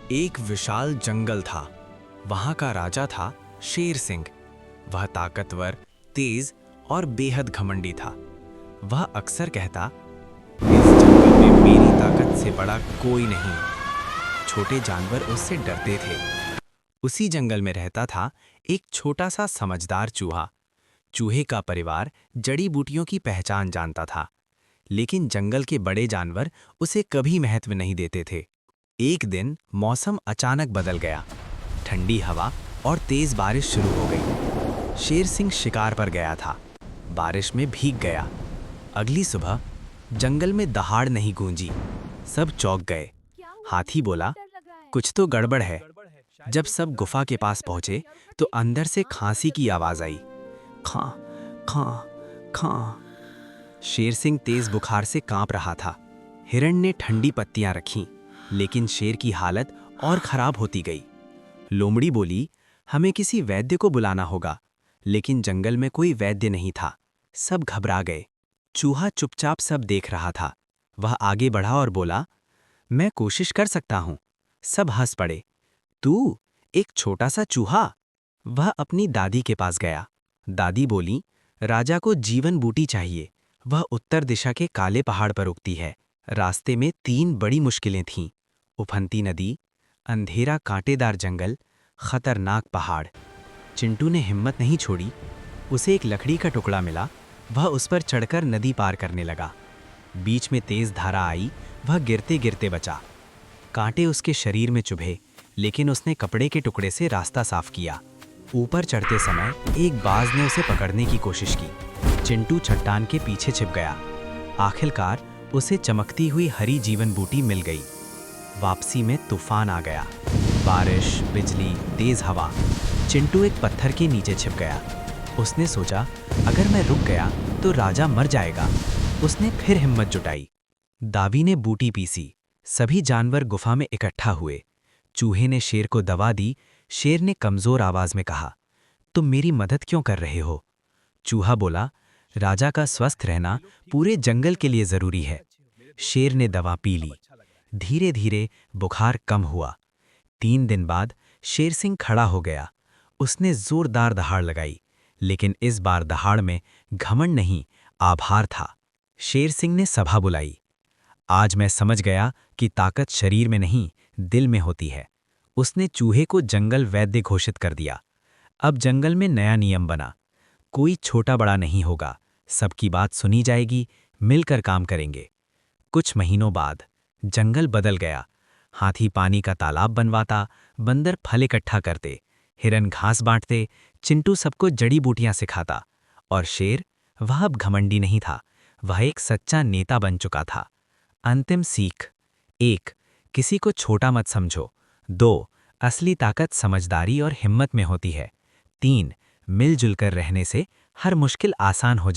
एक विशाल जंगल था। वहां का राजा था शेर सिंह। वह ताकतवर, तेज और बेहद घमंडी था। वह अक्सर कहता, इस जंगल में मेरी ताकत से बड़ा कोई नहीं। छोटे जानवर उससे डरते थे। उसी जंगल में रहता था एक छोटा सा समझदार चूहा। चूहे का परिवार जड़ी बूटियों की पहचान जानता था, लेकिन जंगल के बड़े जानवर उसे कभी महत्व नहीं देते थे। एक दिन मौसम अचानक बदल गया। ठंडी हवा और तेज बारिश शुरू हो गई। शेर सिंह शिकार पर गया था। बारिश में भीग गया। अगली सुबह जंगल में दहाड़ नहीं गूंजी। सब चौंक गए। हाथी बोला, कुछ तो गड़बड़ है। जब सब गुफा के पास पहुंचे तो अंदर से खांसी की आवाज आई। खां, खां, खां। शेर सिंह तेज बुखार से कांप रहा था। हिरण ने ठंडी पत्तियां रखीं, लेकिन शेर की हालत और खराब होती गई। लोमड़ी बोली, हमें किसी वैद्य को बुलाना होगा, लेकिन जंगल में कोई वैद्य नहीं था। सब घबरा गए। चूहा चुपचाप सब देख रहा था। वह आगे बढ़ा और बोला, मैं कोशिश कर सकता हूं। सब हंस पड़े। तू, एक छोटा सा चूहा? वह अपनी दादी के पास गया। दादी बोली, राजा को जीवन बूटी चाहिए। वह उत्तर दिशा के काले पहाड़ पर उगती है। रास्ते में 3 बड़ी मुश्किलें थीं: उफनती नदी, अंधेरा कांटेदार जंगल, खतरनाक पहाड़। चिंटू ने हिम्मत नहीं छोड़ी। उसे एक लकड़ी का टुकड़ा मिला। वह उस पर चढ़कर नदी पार करने लगा। बीच में तेज धारा आई। वह गिरते गिरते बचा। कांटे उसके शरीर में चुभे, लेकिन उसने कपड़े के टुकड़े से रास्ता साफ किया। ऊपर चढ़ते समय एक बाज ने उसे पकड़ने की कोशिश की। चिंटू चट्टान के पीछे छिप गया। आखिरकार उसे चमकती हुई हरी जीवन बूटी मिल गई। वापसी में तूफान आ गया। बारिश, बिजली, तेज हवा। चिंटू एक पत्थर के नीचे छिप गया। उसने सोचा, अगर मैं रुक गया तो राजा मर जाएगा। उसने फिर हिम्मत जुटाई। दावी ने बूटी पीसी। सभी जानवर गुफा में इकट्ठा हुए। चूहे ने शेर को दवा दी। शेर ने कमजोर आवाज में कहा, तुम मेरी मदद क्यों कर रहे हो? चूहा बोला, राजा का स्वस्थ रहना पूरे जंगल के लिए जरूरी है। शेर ने दवा पी ली। धीरे धीरे बुखार कम हुआ। 3 दिन बाद शेर सिंह खड़ा हो गया। उसने जोरदार दहाड़ लगाई, लेकिन इस बार दहाड़ में घमंड नहीं, आभार था। शेर सिंह ने सभा बुलाई। आज मैं समझ गया कि ताकत शरीर में नहीं, दिल में होती है। उसने चूहे को जंगल वैद्य घोषित कर दिया। अब जंगल में नया नियम बना, कोई छोटा बड़ा नहीं होगा। सबकी बात सुनी जाएगी, मिलकर काम करेंगे। कुछ महीनों बाद जंगल बदल गया। हाथी पानी का तालाब बनवाता, बंदर फल इकट्ठा करते, हिरन घास बांटते, चिंटू सबको जड़ी बूटियां सिखाता, और शेर, वह अब घमंडी नहीं था, वह एक सच्चा नेता बन चुका था। अंतिम सीख: 1. किसी को छोटा मत समझो। 2. असली ताकत समझदारी और हिम्मत में होती है। 3. मिलजुल कर रहने से हर मुश्किल आसान हो जाती है।